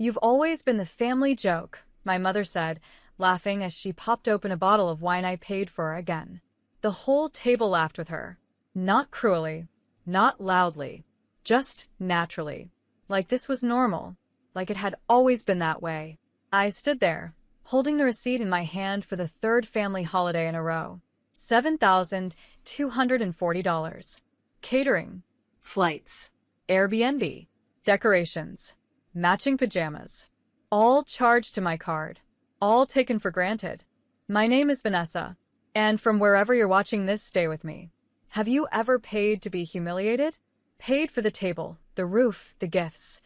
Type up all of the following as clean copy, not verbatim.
You've always been the family joke, my mother said, laughing as she popped open a bottle of wine I paid for again. The whole table laughed with her. Not cruelly, not loudly, just naturally. Like this was normal, like it had always been that way. I stood there, holding the receipt in my hand for the third family holiday in a row. $7,240. Catering, flights, Airbnb, decorations, matching pajamas. All charged to my card. All taken for granted. My name is Vanessa, and from wherever you're watching this, stay with me. Have you ever paid to be humiliated? Paid for the table, the roof, the gifts,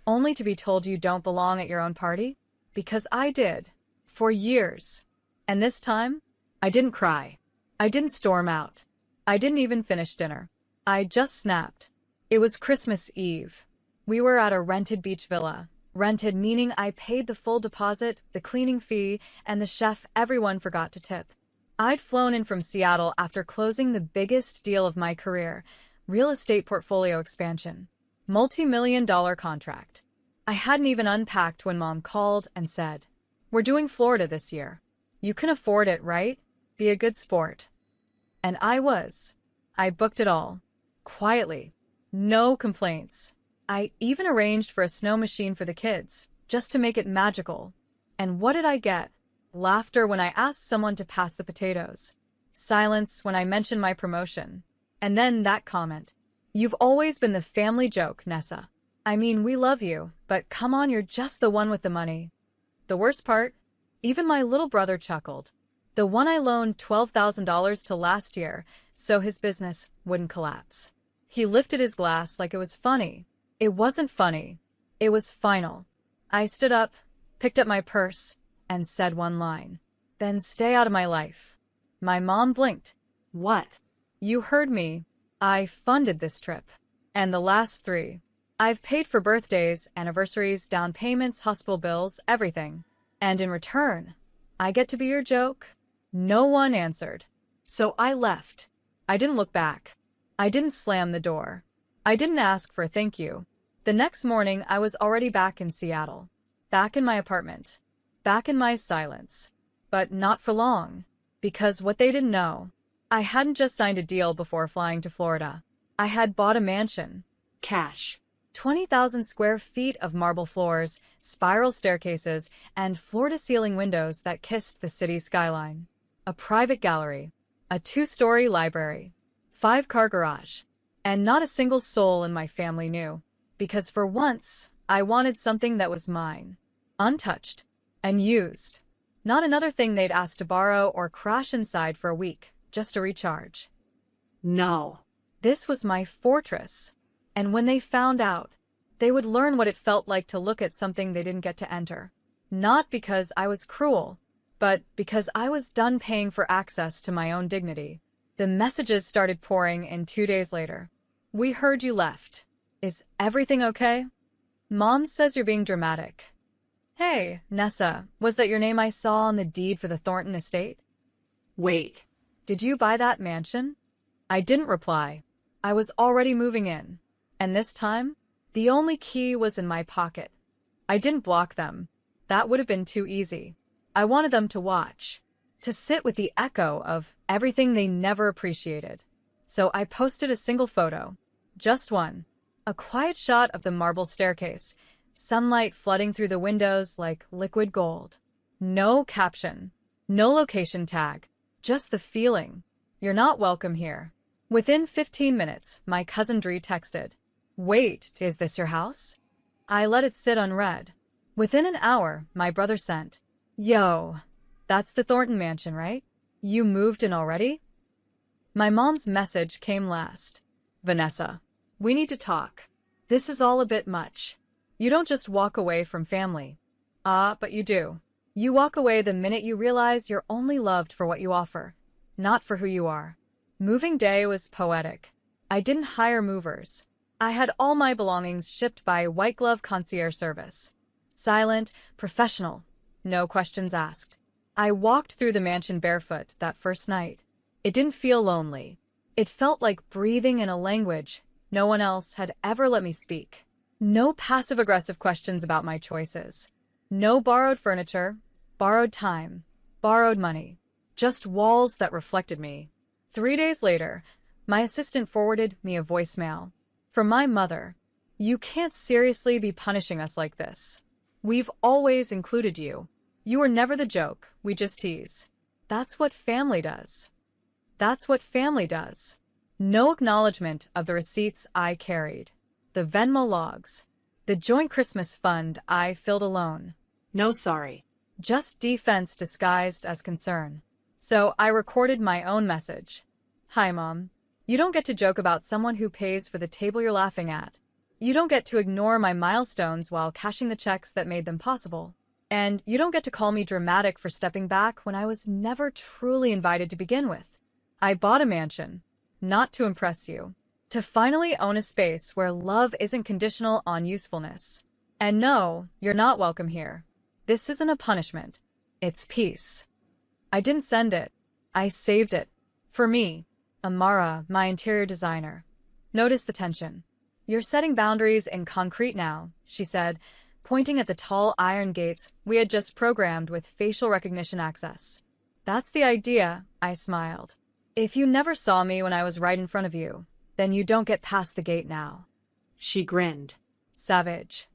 only to be told you don't belong at your own party? Because I did. For years. And this time, I didn't cry. I didn't storm out. I didn't even finish dinner. I just snapped. It was Christmas Eve. We were at a rented beach villa. Rented meaning I paid the full deposit, the cleaning fee, and the chef everyone forgot to tip. I'd flown in from Seattle after closing the biggest deal of my career, real estate portfolio expansion. Multi-million-dollar contract. I hadn't even unpacked when Mom called and said, "We're doing Florida this year. You can afford it, right? Be a good sport." And I was. I booked it all. Quietly. No complaints. I even arranged for a snow machine for the kids, just to make it magical. And what did I get? Laughter when I asked someone to pass the potatoes. Silence when I mentioned my promotion. And then that comment. "You've always been the family joke, Nessa. I mean, we love you, but come on, you're just the one with the money." The worst part? Even my little brother chuckled. The one I loaned $12,000 to last year, so his business wouldn't collapse. He lifted his glass like it was funny. It wasn't funny. It was final. I stood up, picked up my purse, and said one line. "Then stay out of my life." My mom blinked. "What?" "You heard me. I funded this trip. And the last 3. I've paid for birthdays, anniversaries, down payments, hospital bills, everything. And in return, I get to be your joke?" No one answered. So I left. I didn't look back. I didn't slam the door. I didn't ask for a thank you. The next morning, I was already back in Seattle. Back in my apartment. Back in my silence. But not for long. Because what they didn't know, I hadn't just signed a deal before flying to Florida. I had bought a mansion. Cash. 20,000 square feet of marble floors, spiral staircases, and floor-to-ceiling windows that kissed the city skyline. A private gallery. A 2-story library. 5-car garage. And not a single soul in my family knew. Because for once, I wanted something that was mine. Untouched. And used. Not another thing they'd ask to borrow or crash inside for a week, just to recharge. No. This was my fortress. And when they found out, they would learn what it felt like to look at something they didn't get to enter. Not because I was cruel, but because I was done paying for access to my own dignity. The messages started pouring in 2 days later. "We heard you left. Is everything okay? Mom says you're being dramatic." "Hey, Nessa, was that your name I saw on the deed for the Thornton estate?" "Wait, did you buy that mansion?" I didn't reply. I was already moving in. And this time, the only key was in my pocket. I didn't block them. That would have been too easy. I wanted them to watch. To sit with the echo of everything they never appreciated. So I posted a single photo. Just one. A quiet shot of the marble staircase. Sunlight flooding through the windows like liquid gold. No caption. No location tag. Just the feeling. "You're not welcome here." Within 15 minutes, my cousin Dree texted. "Wait, is this your house?" I let it sit unread. Within an hour, my brother sent, "Yo, that's the Thornton mansion, right? You moved in already?" My mom's message came last. "Vanessa, we need to talk. This is all a bit much. You don't just walk away from family. But you do. You walk away the minute you realize you're only loved for what you offer, not for who you are." Moving day was poetic. I didn't hire movers. I had all my belongings shipped by white glove concierge service. Silent, professional, no questions asked. I walked through the mansion barefoot that first night. It didn't feel lonely. It felt like breathing in a language no one else had ever let me speak. No passive-aggressive questions about my choices. No borrowed furniture, borrowed time, borrowed money. Just walls that reflected me. 3 days later, my assistant forwarded me a voicemail. From my mother. You can't seriously be punishing us like this. We've always included you. You were never the joke, we just tease. That's what family does. That's what family does. No acknowledgement of the receipts I carried. The Venmo logs. The joint Christmas fund I filled alone. No sorry. Just defense disguised as concern. So I recorded my own message. Hi, Mom. You don't get to joke about someone who pays for the table you're laughing at. You don't get to ignore my milestones while cashing the checks that made them possible. And you don't get to call me dramatic for stepping back when I was never truly invited to begin with. I bought a mansion, not to impress you, to finally own a space where love isn't conditional on usefulness. And no, you're not welcome here. This isn't a punishment. It's peace. I didn't send it. I saved it. For me, Amara, my interior designer. Notice the tension. You're setting boundaries in concrete now, she said, pointing at the tall iron gates we had just programmed with facial recognition access. That's the idea, I smiled. If you never saw me when I was right in front of you, then you don't get past the gate now. She grinned. Savage.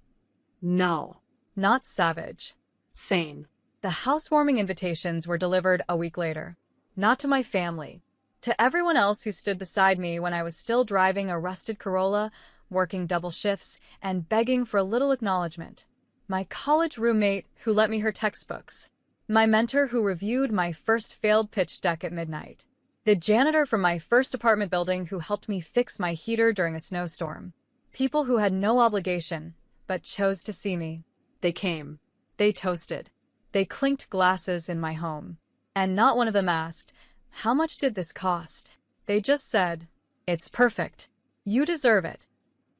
No. Not savage. Sane. The housewarming invitations were delivered a week later. Not to my family. To everyone else who stood beside me when I was still driving a rusted Corolla, working double shifts, and begging for a little acknowledgement. My college roommate who lent me her textbooks. My mentor who reviewed my first failed pitch deck at midnight. The janitor from my first apartment building who helped me fix my heater during a snowstorm. People who had no obligation, but chose to see me. They came. They toasted. They clinked glasses in my home. And not one of them asked, "How much did this cost?" They just said, "It's perfect. You deserve it."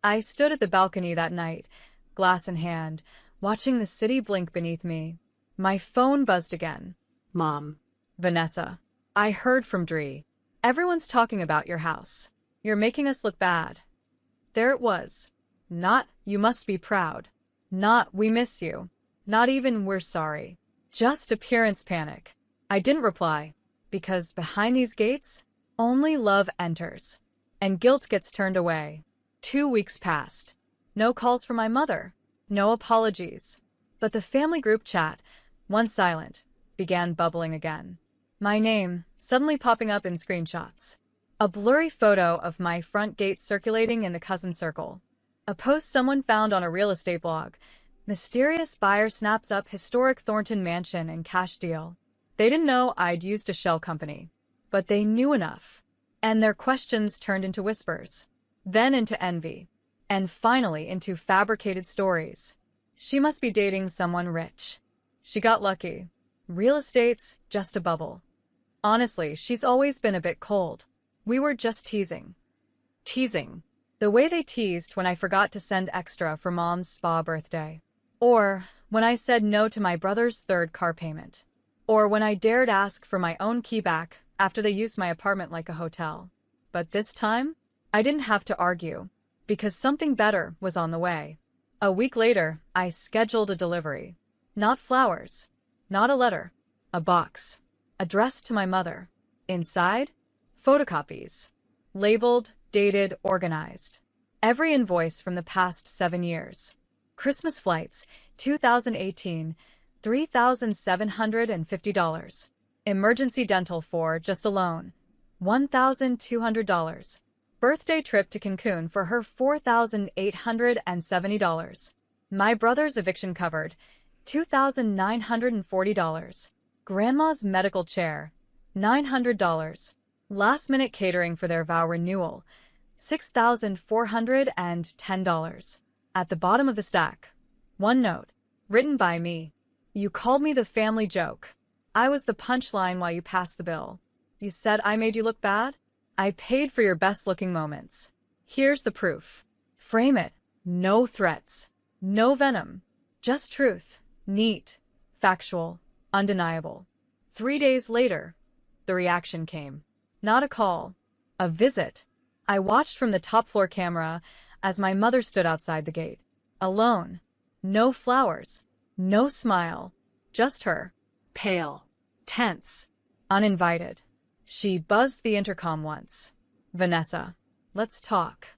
I stood at the balcony that night, glass in hand, watching the city blink beneath me. My phone buzzed again. Mom. Vanessa. I heard from Dree. Everyone's talking about your house. You're making us look bad. There it was. Not, "You must be proud." Not, "We miss you." Not even, "We're sorry." Just appearance panic. I didn't reply, because behind these gates, only love enters, and guilt gets turned away. 2 weeks passed. No calls from my mother. No apologies. But the family group chat, once silent, began bubbling again. My name suddenly popping up in screenshots. A blurry photo of my front gate circulating in the cousin circle. A post someone found on a real estate blog. Mysterious buyer snaps up historic Thornton mansion and cash deal. They didn't know I'd used a shell company, but they knew enough. And their questions turned into whispers, then into envy, and finally into fabricated stories. She must be dating someone rich. She got lucky. Real estate's just a bubble. Honestly, she's always been a bit cold. We were just teasing. Teasing. The way they teased when I forgot to send extra for Mom's spa birthday. Or when I said no to my brother's third car payment. Or when I dared ask for my own key back after they used my apartment like a hotel. But this time, I didn't have to argue, because something better was on the way. A week later, I scheduled a delivery. Not flowers. Not a letter. A box. Addressed to my mother. Inside, photocopies. Labeled, dated, organized. Every invoice from the past 7 years. Christmas flights, 2018, $3,750. Emergency dental for just a loan, $1,200. Birthday trip to Cancun for her, $4,870. My brother's eviction covered, $2,940. Grandma's medical chair, $900. Last-minute catering for their vow renewal, $6,410. At the bottom of the stack, one note, written by me. You called me the family joke. I was the punchline while you passed the bill. You said I made you look bad? I paid for your best-looking moments. Here's the proof. Frame it. No threats. No venom. Just truth. Neat. Factual. Undeniable. 3 days later, the reaction came. Not a call. A visit. I watched from the top-floor camera as my mother stood outside the gate. Alone. No flowers. No smile. Just her. Pale. Tense. Uninvited. She buzzed the intercom once. Vanessa, let's talk.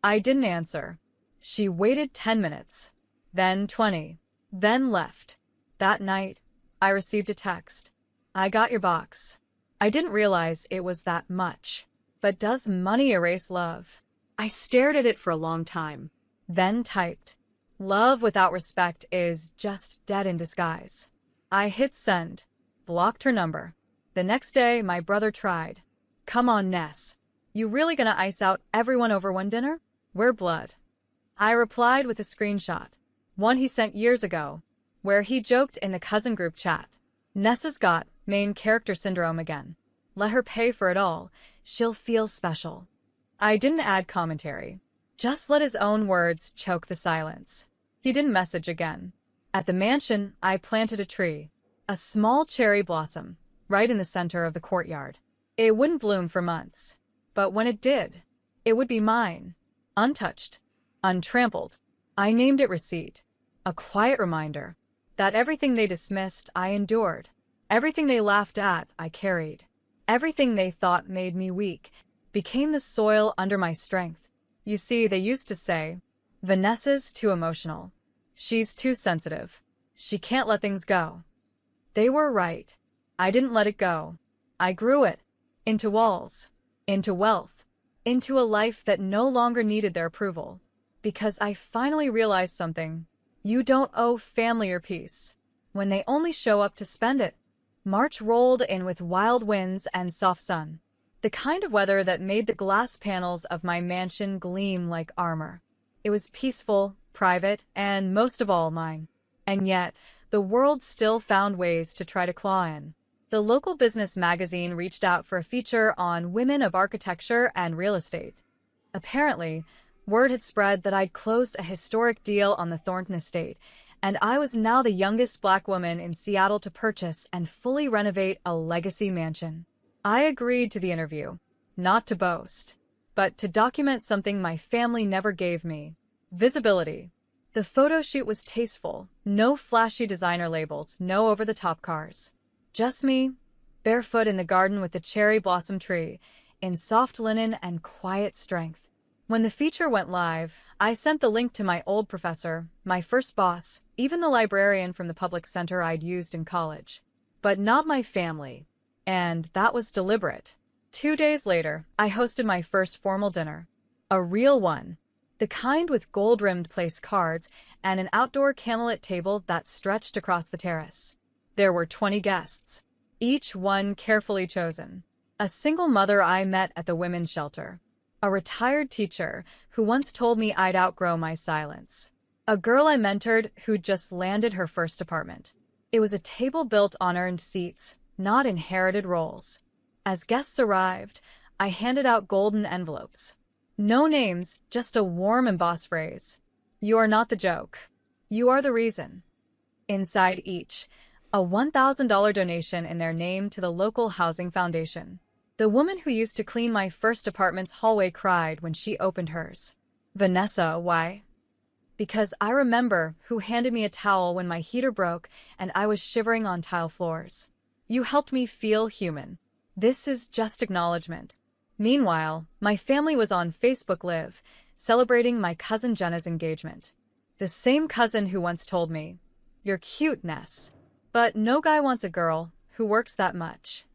I didn't answer. She waited 10 minutes. Then 20. Then left. That night, I received a text. I got your box. I didn't realize it was that much. But does money erase love? I stared at it for a long time. Then typed. Love without respect is just dead in disguise. I hit send. Blocked her number. The next day, my brother tried. Come on, Ness. You really gonna ice out everyone over one dinner? We're blood. I replied with a screenshot. One he sent years ago, where he joked in the cousin group chat. Nessa's got main character syndrome again. Let her pay for it all. She'll feel special. I didn't add commentary. Just let his own words choke the silence. He didn't message again. At the mansion, I planted a tree. A small cherry blossom, right in the center of the courtyard. It wouldn't bloom for months. But when it did, it would be mine. Untouched. Untrampled. I named it Receipt. A quiet reminder that everything they dismissed, I endured. Everything they laughed at, I carried. Everything they thought made me weak became the soil under my strength. You see, they used to say, Vanessa's too emotional. She's too sensitive. She can't let things go. They were right. I didn't let it go. I grew it. Into walls. Into wealth. Into a life that no longer needed their approval. Because I finally realized something. You don't owe family your peace when they only show up to spend it. March rolled in with wild winds and soft sun. The kind of weather that made the glass panels of my mansion gleam like armor. It was peaceful, private, and most of all mine. And yet, the world still found ways to try to claw in. The local business magazine reached out for a feature on women of architecture and real estate. Apparently, word had spread that I'd closed a historic deal on the Thornton estate, and I was now the youngest Black woman in Seattle to purchase and fully renovate a legacy mansion. I agreed to the interview, not to boast, but to document something my family never gave me: visibility. The photo shoot was tasteful, no flashy designer labels, no over-the-top cars. Just me, barefoot in the garden with the cherry blossom tree, in soft linen and quiet strength. When the feature went live, I sent the link to my old professor, my first boss, even the librarian from the public center I'd used in college. But not my family. And that was deliberate. 2 days later, I hosted my first formal dinner. A real one. The kind with gold-rimmed place cards and an outdoor candlelit table that stretched across the terrace. There were 20 guests, each one carefully chosen. A single mother I met at the women's shelter. A retired teacher who once told me I'd outgrow my silence. A girl I mentored who'd just landed her first apartment. It was a table built on earned seats, not inherited roles. As guests arrived, I handed out golden envelopes. No names, just a warm embossed phrase. You are not the joke. You are the reason. Inside each, a $1,000 donation in their name to the local housing foundation. The woman who used to clean my first apartment's hallway cried when she opened hers. Vanessa, why? Because I remember who handed me a towel when my heater broke and I was shivering on tile floors. You helped me feel human. This is just acknowledgement. Meanwhile, my family was on Facebook Live, celebrating my cousin Jenna's engagement. The same cousin who once told me, "You're cute, Ness. But no guy wants a girl who works that much."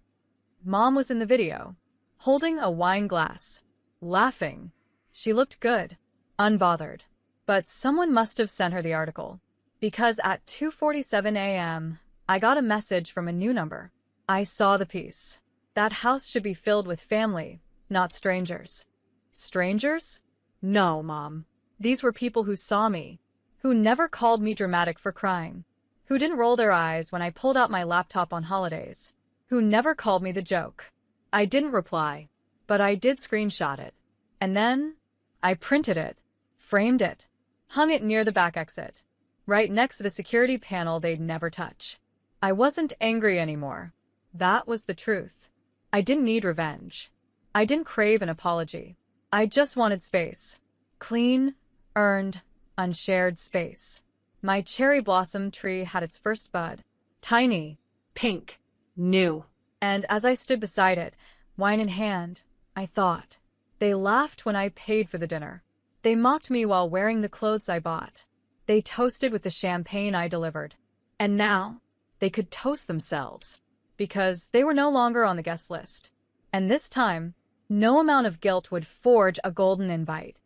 Mom was in the video, holding a wine glass, laughing. She looked good, unbothered. But someone must have sent her the article, because at 2:47 a.m., I got a message from a new number. I saw the piece. That house should be filled with family, not strangers. Strangers? No, Mom. These were people who saw me, who never called me dramatic for crying, who didn't roll their eyes when I pulled out my laptop on holidays, who never called me the joke. I didn't reply, but I did screenshot it. And then I printed it, framed it, hung it near the back exit, right next to the security panel they'd never touch. I wasn't angry anymore. That was the truth. I didn't need revenge. I didn't crave an apology. I just wanted space. Clean, earned, unshared space. My cherry blossom tree had its first bud. Tiny, Pink. New. and as I stood beside it, wine in hand, I thought. They laughed when I paid for the dinner. They mocked me while wearing the clothes I bought. They toasted with the champagne I delivered. And now, they could toast themselves, because they were no longer on the guest list. And this time, no amount of guilt would forge a golden invite.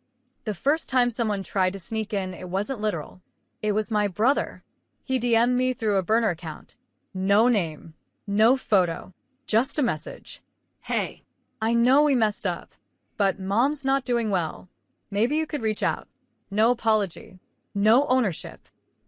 The first time someone tried to sneak in, it wasn't literal. It was my brother. He DM'd me through a burner account. No name, no photo, just a message. Hey. I know we messed up, but Mom's not doing well. Maybe you could reach out. No apology, no ownership,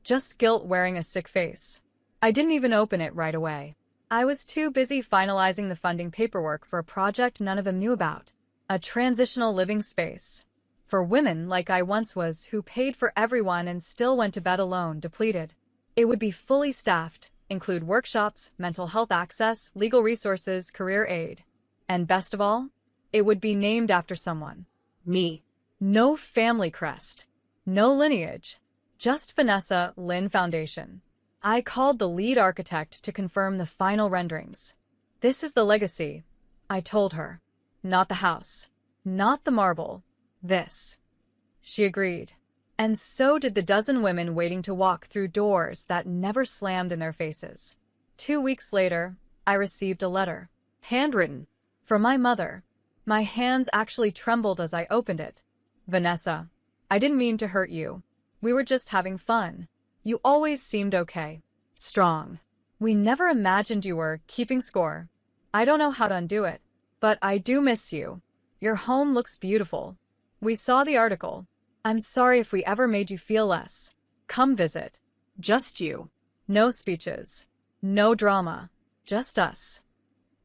just guilt wearing a sick face. I didn't even open it right away. I was too busy finalizing the funding paperwork for a project none of them knew about. A transitional living space. For women like I once was, who paid for everyone and still went to bed alone, depleted. It would be fully staffed, include workshops, mental health access, legal resources, career aid. And best of all, it would be named after someone. Me. No family crest. No lineage. Just Vanessa Lynn Foundation. I called the lead architect to confirm the final renderings. This is the legacy, I told her. Not the house. Not the marble. This. She agreed. And so did the dozen women waiting to walk through doors that never slammed in their faces. 2 weeks later, I received a letter. Handwritten. From my mother. My hands actually trembled as I opened it. Vanessa, I didn't mean to hurt you. We were just having fun. You always seemed okay. Strong. We never imagined you were keeping score. I don't know how to undo it, but I do miss you. Your home looks beautiful. We saw the article. I'm sorry if we ever made you feel less. Come visit. Just you. No speeches. No drama. Just us.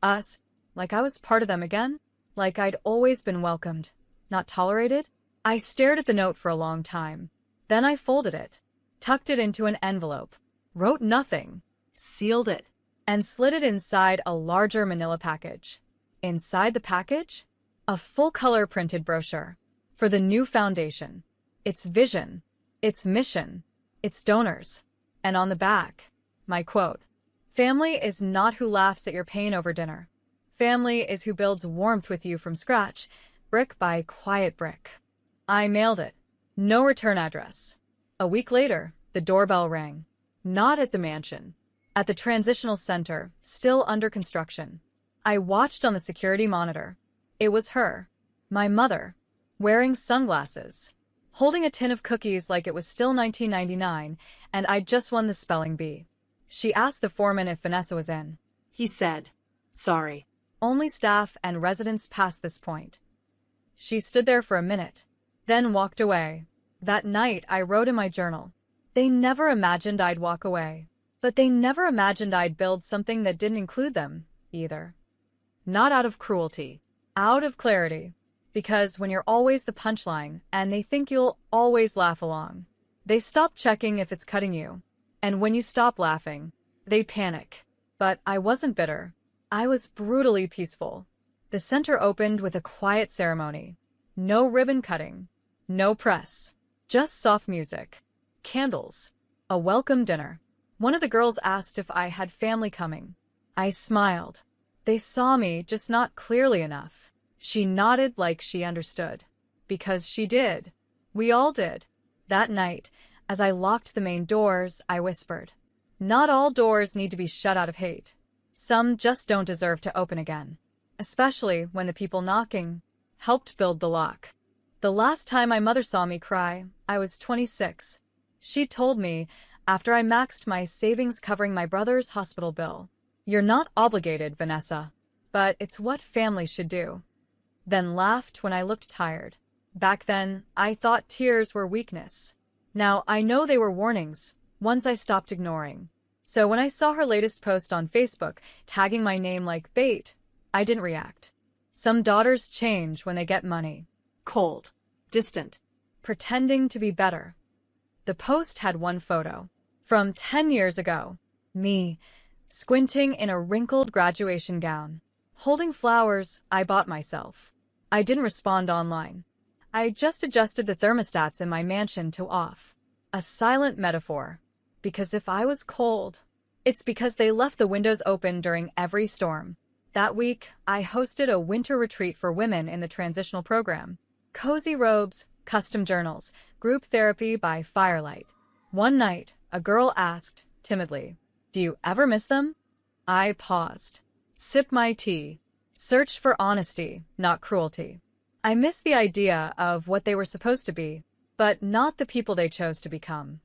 Us. Like I was part of them again. Like I'd always been welcomed. Not tolerated. I stared at the note for a long time. Then I folded it. Tucked it into an envelope. Wrote nothing. Sealed it. And slid it inside a larger manila package. Inside the package? A full-color printed brochure. For the new foundation. Its vision. Its mission. Its donors. And on the back, my quote. Family is not who laughs at your pain over dinner. Family is who builds warmth with you from scratch, brick by quiet brick. I mailed it. No return address. A week later, the doorbell rang. Not at the mansion. At the transitional center, still under construction. I watched on the security monitor. It was her. My mother. Wearing sunglasses. Holding a tin of cookies like it was still 1999, and I'd just won the spelling bee. She asked the foreman if Vanessa was in. He said, sorry. Only staff and residents past this point. She stood there for a minute, then walked away. That night, I wrote in my journal. They never imagined I'd walk away. But they never imagined I'd build something that didn't include them, either. Not out of cruelty. Out of clarity. Because when you're always the punchline, and they think you'll always laugh along, they stop checking if it's cutting you. And when you stop laughing, they panic. But I wasn't bitter. I was brutally peaceful. The center opened with a quiet ceremony. No ribbon cutting. No press. Just soft music. Candles. A welcome dinner. One of the girls asked if I had family coming. I smiled. They saw me, just not clearly enough. She nodded like she understood. Because she did. We all did. That night, as I locked the main doors, I whispered, not all doors need to be shut out of hate. Some just don't deserve to open again. Especially when the people knocking helped build the lock. The last time my mother saw me cry, I was 26. She told me, after I maxed my savings covering my brother's hospital bill, you're not obligated, Vanessa, but it's what family should do. Then laughed when I looked tired. Back then, I thought tears were weakness. Now I know they were warnings, ones I stopped ignoring. So when I saw her latest post on Facebook, tagging my name like bait, I didn't react. Some daughters change when they get money. Cold. Distant. Pretending to be better. The post had one photo. From 10 years ago. Me, squinting in a wrinkled graduation gown. Holding flowers I bought myself. I didn't respond online. I just adjusted the thermostats in my mansion to off. A silent metaphor. Because if I was cold, it's because they left the windows open during every storm. That week, I hosted a winter retreat for women in the transitional program. Cozy robes, custom journals, group therapy by firelight. One night, a girl asked, timidly, "Do you ever miss them?" I paused, sipped my tea, searched for honesty, not cruelty. I missed the idea of what they were supposed to be, but not the people they chose to become.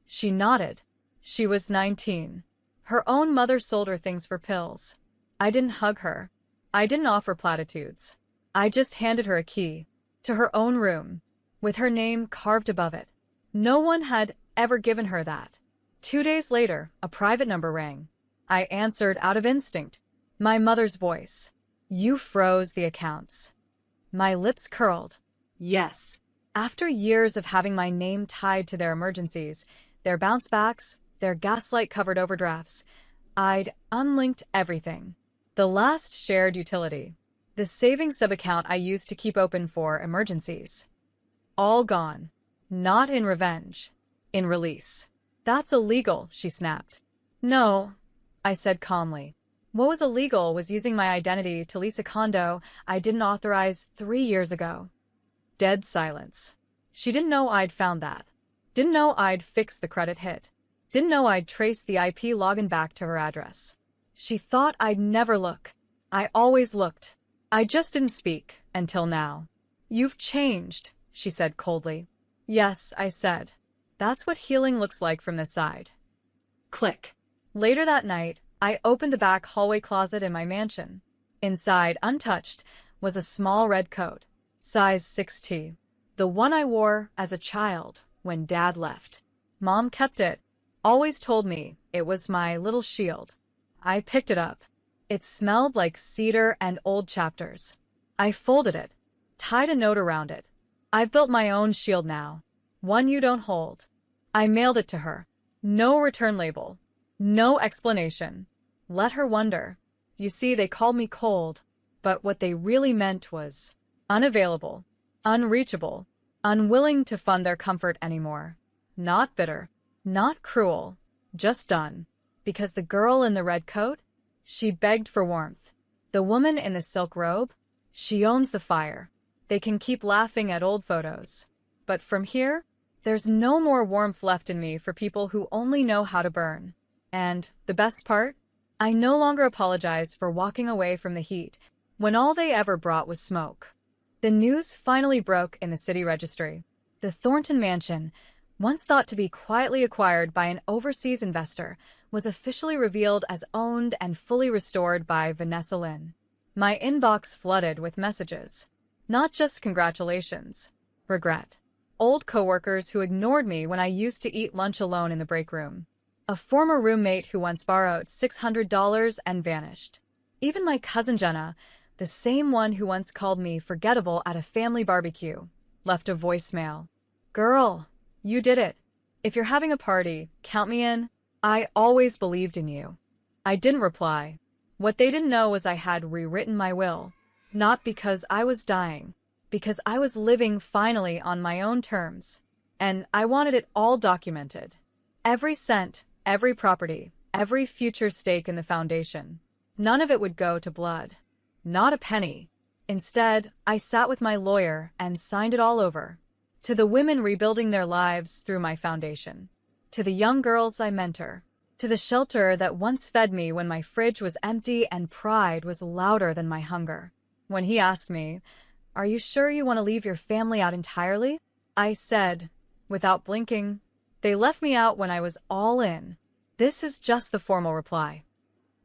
She nodded. She was 19. Her own mother sold her things for pills. I didn't hug her. I didn't offer platitudes. I just handed her a key to her own room, with her name carved above it. No one had ever given her that. 2 days later, a private number rang. I answered out of instinct. My mother's voice. "You froze the accounts." My lips curled. Yes. After years of having my name tied to their emergencies, their bounce-backs, their gaslight-covered overdrafts, I'd unlinked everything. The last shared utility, the savings sub-account I used to keep open for emergencies. All gone. Not in revenge. In release. "That's illegal," she snapped. "No," I said calmly. What was illegal was using my identity to lease a condo I didn't authorize 3 years ago. Dead silence. She didn't know I'd found that. Didn't know I'd fixed the credit hit. Didn't know I'd traced the IP login back to her address. She thought I'd never look. I always looked. I just didn't speak, until now. "You've changed," she said coldly. "Yes," I said. "That's what healing looks like from this side." Click. Later that night, I opened the back hallway closet in my mansion. Inside, untouched, was a small red coat, size 6T. The one I wore as a child when Dad left. Mom kept it, always told me it was my little shield. I picked it up. It smelled like cedar and old chapters. I folded it, tied a note around it. "I've built my own shield now. One you don't hold." I mailed it to her. No return label. No explanation. Let her wonder. You see, they called me cold, but what they really meant was unavailable, unreachable, unwilling to fund their comfort anymore. Not bitter, not cruel, just done. Because the girl in the red coat, she begged for warmth. The woman in the silk robe, she owns the fire. They can keep laughing at old photos. But from here, there's no more warmth left in me for people who only know how to burn. And the best part? I no longer apologize for walking away from the heat when all they ever brought was smoke. The news finally broke in the city registry. The Thornton mansion, once thought to be quietly acquired by an overseas investor, was officially revealed as owned and fully restored by Vanessa. My inbox flooded with messages. Not just congratulations. Regret. Old coworkers who ignored me when I used to eat lunch alone in the break room. A former roommate who once borrowed $600 and vanished. Even my cousin Jenna, the same one who once called me forgettable at a family barbecue, left a voicemail. "Girl, you did it. If you're having a party, count me in. I always believed in you." I didn't reply. What they didn't know was I had rewritten my will. Not because I was dying, because I was living finally on my own terms. And I wanted it all documented. Every cent, every property, every future stake in the foundation. None of it would go to blood. Not a penny. Instead, I sat with my lawyer and signed it all over. To the women rebuilding their lives through my foundation. To the young girls I mentor. To the shelter that once fed me when my fridge was empty and pride was louder than my hunger. When he asked me, "Are you sure you want to leave your family out entirely?" I said, without blinking, "They left me out when I was all in." This is just the formal reply.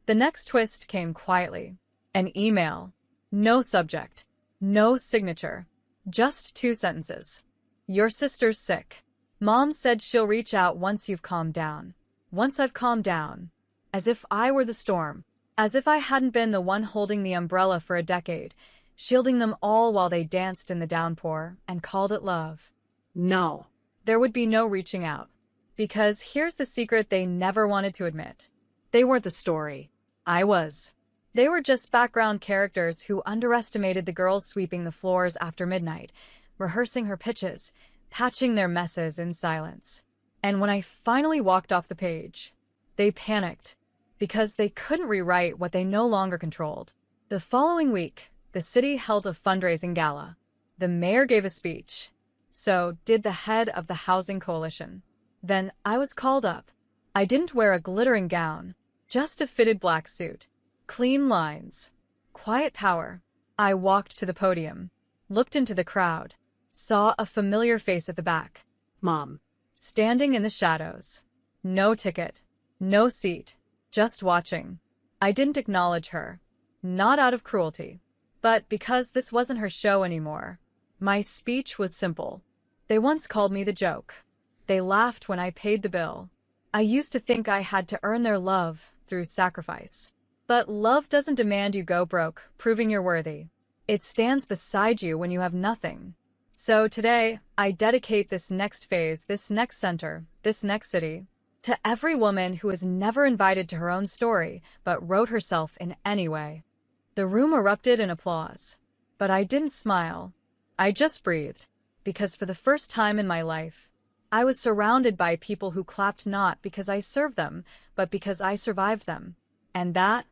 The next twist came quietly. An email. No subject. No signature. Just 2 sentences. "Your sister's sick. Mom said she'll reach out once you've calmed down." Once I've calmed down. As if I were the storm. As if I hadn't been the one holding the umbrella for a decade, shielding them all while they danced in the downpour and called it love. No. There would be no reaching out. Because here's the secret they never wanted to admit. They weren't the story. I was. They were just background characters who underestimated the girls sweeping the floors after midnight, rehearsing her pitches, patching their messes in silence. And when I finally walked off the page, they panicked because they couldn't rewrite what they no longer controlled. The following week, the city held a fundraising gala. The mayor gave a speech. So did the head of the housing coalition. Then I was called up. I didn't wear a glittering gown, just a fitted black suit. Clean lines. Quiet power. I walked to the podium, looked into the crowd, saw a familiar face at the back. Mom. Standing in the shadows. No ticket. No seat. Just watching. I didn't acknowledge her. Not out of cruelty. But because this wasn't her show anymore. My speech was simple. They once called me the joke. They laughed when I paid the bill. I used to think I had to earn their love through sacrifice. But love doesn't demand you go broke, proving you're worthy. It stands beside you when you have nothing. So today, I dedicate this next phase, this next center, this next city, to every woman who was never invited to her own story, but wrote herself in any way. The room erupted in applause. But I didn't smile. I just breathed. Because for the first time in my life, I was surrounded by people who clapped not because I served them, but because I survived them. And that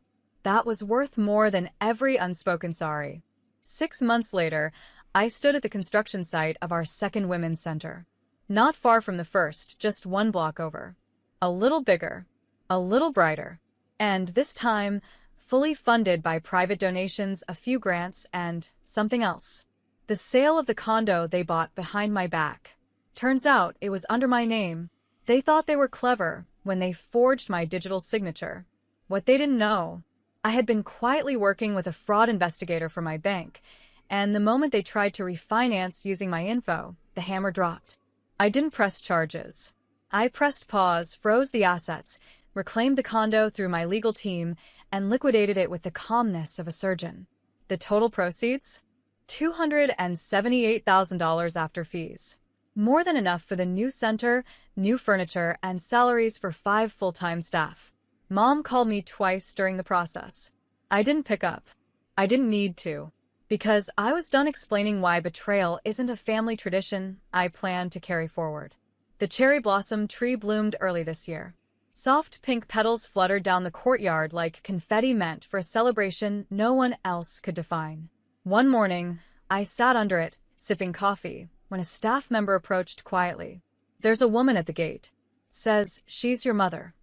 was worth more than every unspoken sorry. 6 months later, I stood at the construction site of our second women's center. Not far from the first, just 1 block over. A little bigger, a little brighter. And this time, fully funded by private donations, a few grants, and something else. The sale of the condo they bought behind my back. Turns out it was under my name. They thought they were clever when they forged my digital signature. What they didn't know, I had been quietly working with a fraud investigator for my bank, and the moment they tried to refinance using my info, the hammer dropped. I didn't press charges. I pressed pause, froze the assets, reclaimed the condo through my legal team, and liquidated it with the calmness of a surgeon. The total proceeds? $278,000 after fees. More than enough for the new center, new furniture, and salaries for 5 full-time staff. Mom called me twice during the process. I didn't pick up. I didn't need to. Because I was done explaining why betrayal isn't a family tradition I plan to carry forward. The cherry blossom tree bloomed early this year. Soft pink petals fluttered down the courtyard like confetti meant for a celebration no one else could define. One morning, I sat under it, sipping coffee, when a staff member approached quietly. "There's a woman at the gate. Says she's your mother."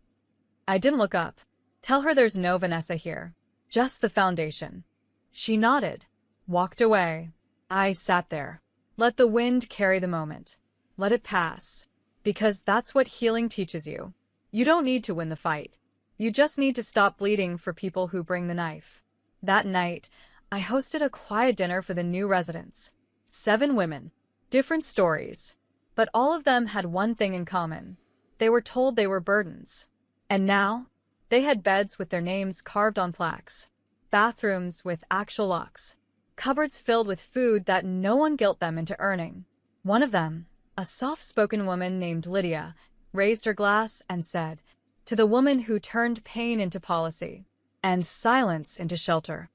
I didn't look up. "Tell her there's no Vanessa here. Just the foundation." She nodded, walked away. I sat there. Let the wind carry the moment. Let it pass. Because that's what healing teaches you. You don't need to win the fight. You just need to stop bleeding for people who bring the knife. That night, I hosted a quiet dinner for the new residents. 7 women. Different stories. But all of them had one thing in common. They were told they were burdens. And now, they had beds with their names carved on plaques. Bathrooms with actual locks. Cupboards filled with food that no one guilt them into earning. One of them, a soft-spoken woman named Lydia, raised her glass and said, "To the woman who turned pain into policy, and silence into shelter."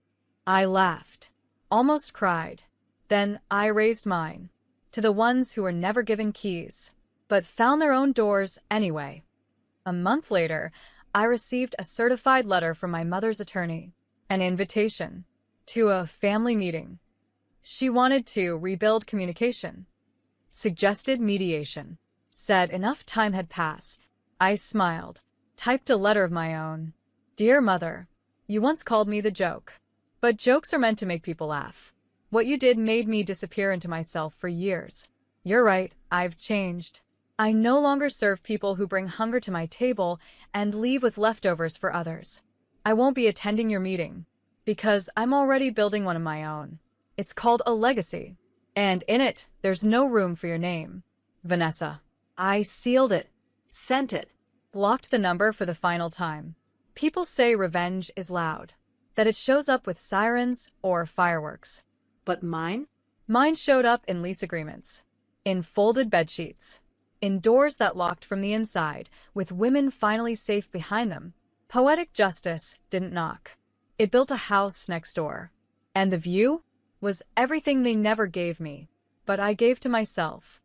I laughed, almost cried. Then I raised mine. To the ones who were never given keys, but found their own doors anyway. A month later, I received a certified letter from my mother's attorney, an invitation to a family meeting. She wanted to rebuild communication, suggested mediation, said enough time had passed. I smiled, typed a letter of my own. "Dear Mother, you once called me the joke. But jokes are meant to make people laugh. What you did made me disappear into myself for years. You're right, I've changed. I no longer serve people who bring hunger to my table and leave with leftovers for others. I won't be attending your meeting, because I'm already building one of my own. It's called a legacy. And in it, there's no room for your name. Vanessa." I sealed it, sent it, blocked the number for the final time. People say revenge is loud, that it shows up with sirens or fireworks. But mine? Mine showed up in lease agreements, in folded bedsheets, in doors that locked from the inside, with women finally safe behind them. Poetic justice didn't knock. It built a house next door. And the view was everything they never gave me. but I gave to myself.